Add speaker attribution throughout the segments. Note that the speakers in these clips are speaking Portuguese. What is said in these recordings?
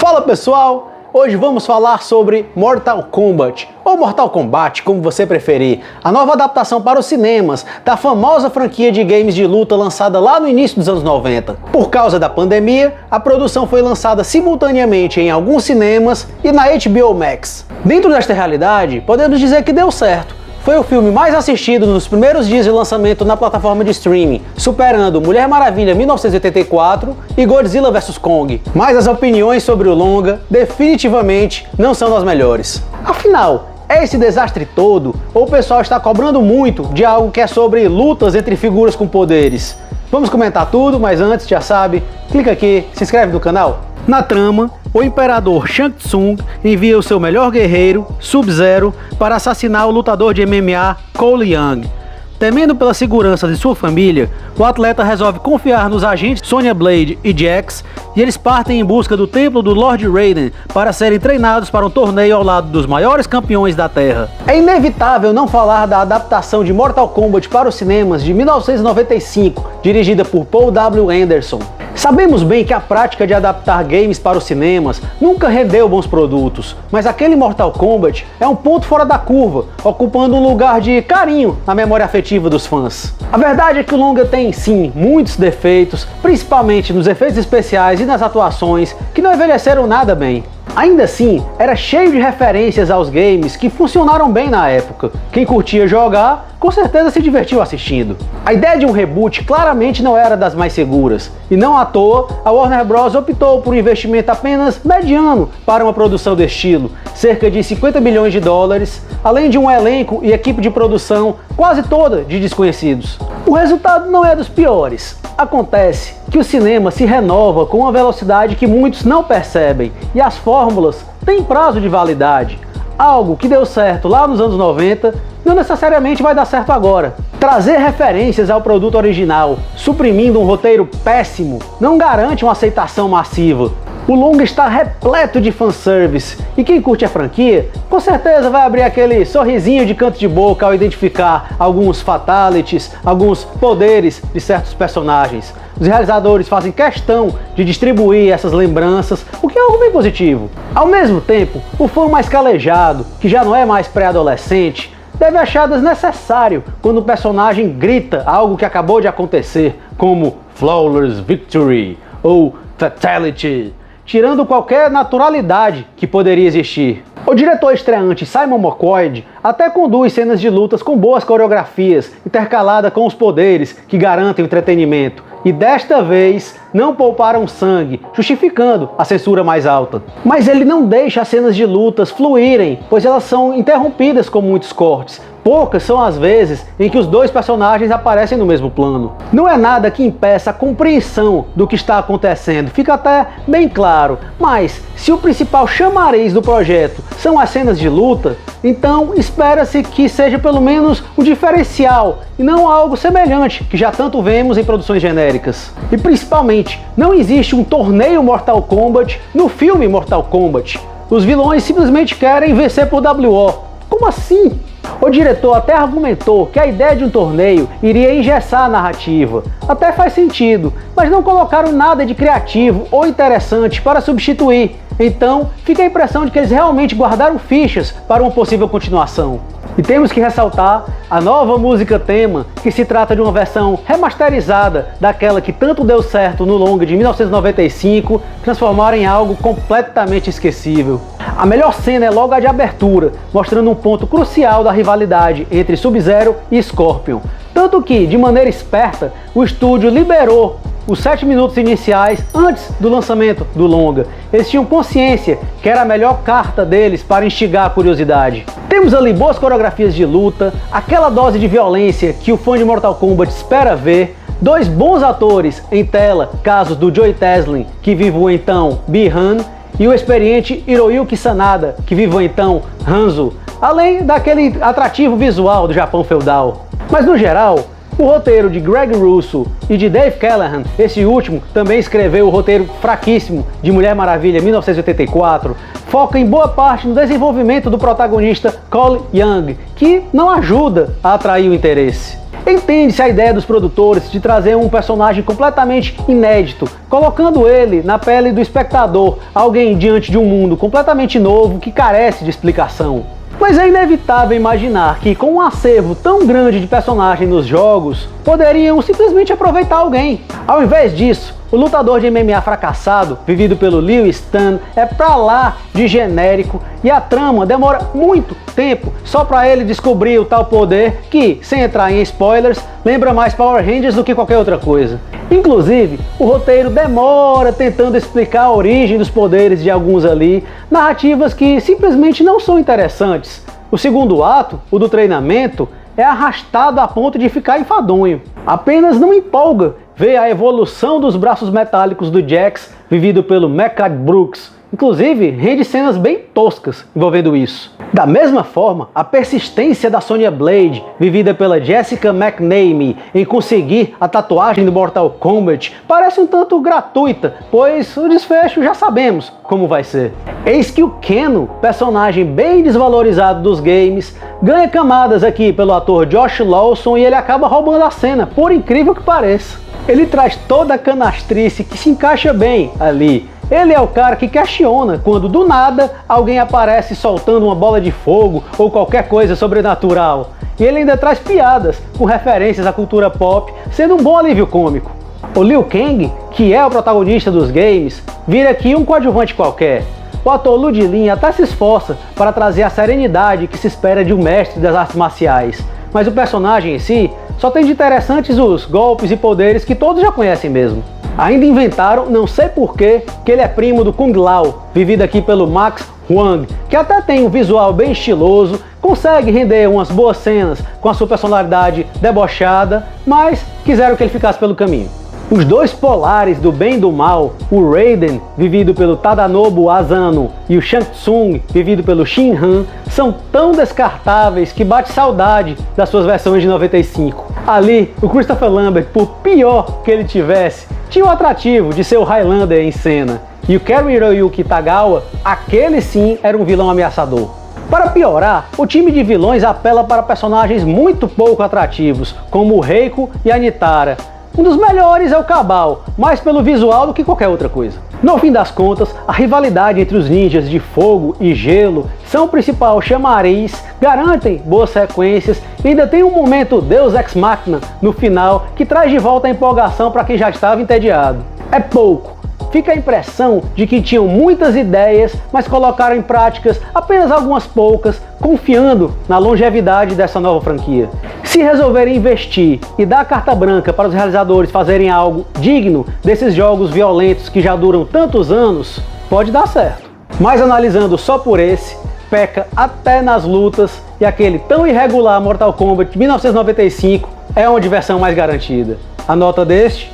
Speaker 1: Fala pessoal, hoje vamos falar sobre Mortal Kombat, ou Mortal Kombat, como você preferir, a nova adaptação para os cinemas da famosa franquia de games de luta lançada lá no início dos anos 90. Por causa da pandemia, a produção foi lançada simultaneamente em alguns cinemas e na HBO Max. Dentro desta realidade, podemos dizer que deu certo. Foi o filme mais assistido nos primeiros dias de lançamento na plataforma de streaming, superando Mulher Maravilha 1984 e Godzilla vs Kong. Mas as opiniões sobre o longa definitivamente não são das melhores. Afinal, é esse desastre todo ou o pessoal está cobrando muito de algo que é sobre lutas entre figuras com poderes? Vamos comentar tudo, mas antes, já sabe, clica aqui, se inscreve no canal. Na trama, o imperador Shang Tsung envia o seu melhor guerreiro, Sub-Zero, para assassinar o lutador de MMA Cole Young. Temendo pela segurança de sua família, o atleta resolve confiar nos agentes Sonya Blade e Jax, e eles partem em busca do templo do Lord Raiden para serem treinados para um torneio ao lado dos maiores campeões da Terra. É inevitável não falar da adaptação de Mortal Kombat para os cinemas de 1995, dirigida por Paul W. Anderson. Sabemos bem que a prática de adaptar games para os cinemas nunca rendeu bons produtos, mas aquele Mortal Kombat é um ponto fora da curva, ocupando um lugar de carinho na memória afetiva dos fãs. A verdade é que o longa tem, sim, muitos defeitos, principalmente nos efeitos especiais e nas atuações, que não envelheceram nada bem. Ainda assim, era cheio de referências aos games que funcionaram bem na época. Quem curtia jogar, com certeza se divertiu assistindo. A ideia de um reboot claramente não era das mais seguras, e não à toa, a Warner Bros. Optou por um investimento apenas mediano para uma produção desse estilo, cerca de 50 milhões de dólares, além de um elenco e equipe de produção quase toda de desconhecidos. O resultado não é dos piores. Acontece que o cinema se renova com uma velocidade que muitos não percebem, e as fórmulas têm prazo de validade. Algo que deu certo lá nos anos 90 não necessariamente vai dar certo agora. Trazer referências ao produto original, suprimindo um roteiro péssimo, não garante uma aceitação massiva. O longa está repleto de fanservice, e quem curte a franquia, com certeza vai abrir aquele sorrisinho de canto de boca ao identificar alguns fatalities, alguns poderes de certos personagens. Os realizadores fazem questão de distribuir essas lembranças, o que é algo bem positivo. Ao mesmo tempo, o fã mais calejado, que já não é mais pré-adolescente, deve achar desnecessário quando o personagem grita algo que acabou de acontecer, como Flawless Victory ou Fatality, tirando qualquer naturalidade que poderia existir. O diretor estreante Simon McQuoid até conduz cenas de lutas com boas coreografias, intercalada com os poderes que garantem o entretenimento, e desta vez não pouparam sangue, justificando a censura mais alta. Mas ele não deixa as cenas de lutas fluírem, pois elas são interrompidas com muitos cortes. Poucas são as vezes em que os dois personagens aparecem no mesmo plano. Não é nada que impeça a compreensão do que está acontecendo, fica até bem claro, mas se o principal chamariz do projeto são as cenas de luta, então espera-se que seja pelo menos um diferencial e não algo semelhante que já tanto vemos em produções genéricas. E principalmente, não existe um torneio Mortal Kombat no filme Mortal Kombat. Os vilões simplesmente querem vencer por WO. Como assim? O diretor até argumentou que a ideia de um torneio iria engessar a narrativa. Até faz sentido, mas não colocaram nada de criativo ou interessante para substituir. Então, fica a impressão de que eles realmente guardaram fichas para uma possível continuação. E temos que ressaltar a nova música tema, que se trata de uma versão remasterizada daquela que tanto deu certo no longa de 1995, transformar em algo completamente esquecível. A melhor cena é logo a de abertura, mostrando um ponto crucial da rivalidade entre Sub-Zero e Scorpion. Tanto que, de maneira esperta, o estúdio liberou os 7 minutos iniciais antes do lançamento do longa. Eles tinham consciência que era a melhor carta deles para instigar a curiosidade. Temos ali boas coreografias de luta, aquela dose de violência que o fã de Mortal Kombat espera ver, dois bons atores em tela, casos do Joey Taslim, que vive o então Bi-Han, e o experiente Hiroyuki Sanada, que vive o então Hanzo, além daquele atrativo visual do Japão feudal. Mas no geral, o roteiro de Greg Russo e de Dave Callahan, esse último também escreveu o roteiro fraquíssimo de Mulher Maravilha 1984, foca em boa parte no desenvolvimento do protagonista Cole Young, que não ajuda a atrair o interesse. Entende-se a ideia dos produtores de trazer um personagem completamente inédito, colocando ele na pele do espectador, alguém diante de um mundo completamente novo que carece de explicação. Mas é inevitável imaginar que, com um acervo tão grande de personagens nos jogos, poderiam simplesmente aproveitar alguém. Ao invés disso, o lutador de MMA fracassado, vivido pelo Liu Stan, é pra lá de genérico e a trama demora muito tempo só pra ele descobrir o tal poder que, sem entrar em spoilers, lembra mais Power Rangers do que qualquer outra coisa. Inclusive, o roteiro demora tentando explicar a origem dos poderes de alguns ali, narrativas que simplesmente não são interessantes. O segundo ato, o do treinamento, é arrastado a ponto de ficar enfadonho. Apenas não empolga ver a evolução dos braços metálicos do Jax, vivido pelo Mehcad Brooks. Inclusive, rende cenas bem toscas envolvendo isso. Da mesma forma, a persistência da Sonya Blade, vivida pela Jessica McNamee, em conseguir a tatuagem do Mortal Kombat, parece um tanto gratuita, pois o desfecho já sabemos como vai ser. Eis que o Keno, personagem bem desvalorizado dos games, ganha camadas aqui pelo ator Josh Lawson e ele acaba roubando a cena, por incrível que pareça. Ele traz toda a canastrice que se encaixa bem ali. Ele é o cara que questiona quando do nada alguém aparece soltando uma bola de fogo ou qualquer coisa sobrenatural. E ele ainda traz piadas com referências à cultura pop, sendo um bom alívio cômico. O Liu Kang, que é o protagonista dos games, vira aqui um coadjuvante qualquer. O ator Lu Jilin até se esforça para trazer a serenidade que se espera de um mestre das artes marciais, mas o personagem em si só tem de interessantes os golpes e poderes que todos já conhecem mesmo. Ainda inventaram, não sei porquê, que ele é primo do Kung Lao, vivido aqui pelo Max Huang, que até tem um visual bem estiloso, consegue render umas boas cenas com a sua personalidade debochada, mas quiseram que ele ficasse pelo caminho. Os dois polares do bem e do mal, o Raiden, vivido pelo Tadanobu Asano, e o Shang Tsung, vivido pelo Shin Han, são tão descartáveis que bate saudade das suas versões de 95. Ali, o Christopher Lambert, por pior que ele tivesse, tinha o atrativo de ser o Highlander em cena. E o Cary Hiroyuki Tagawa, aquele sim era um vilão ameaçador. Para piorar, o time de vilões apela para personagens muito pouco atrativos, como o Reiko e a Nitara. Um dos melhores é o Kabal, mais pelo visual do que qualquer outra coisa. No fim das contas, a rivalidade entre os ninjas de fogo e gelo são o principal chamariz, garantem boas sequências e ainda tem um momento Deus Ex Machina no final que traz de volta a empolgação para quem já estava entediado. É pouco. Fica a impressão de que tinham muitas ideias, mas colocaram em práticas apenas algumas poucas, confiando na longevidade dessa nova franquia. Se resolverem investir e dar carta branca para os realizadores fazerem algo digno desses jogos violentos que já duram tantos anos, pode dar certo. Mas analisando só por esse, peca até nas lutas e aquele tão irregular Mortal Kombat de 1995 é uma diversão mais garantida. A nota deste?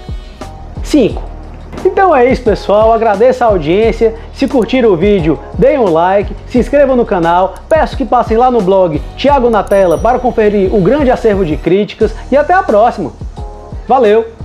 Speaker 1: 5. Então é isso, pessoal, agradeço a audiência, se curtiram o vídeo, deem um like, se inscrevam no canal, peço que passem lá no blog Thiago na Tela para conferir o grande acervo de críticas e até a próxima. Valeu!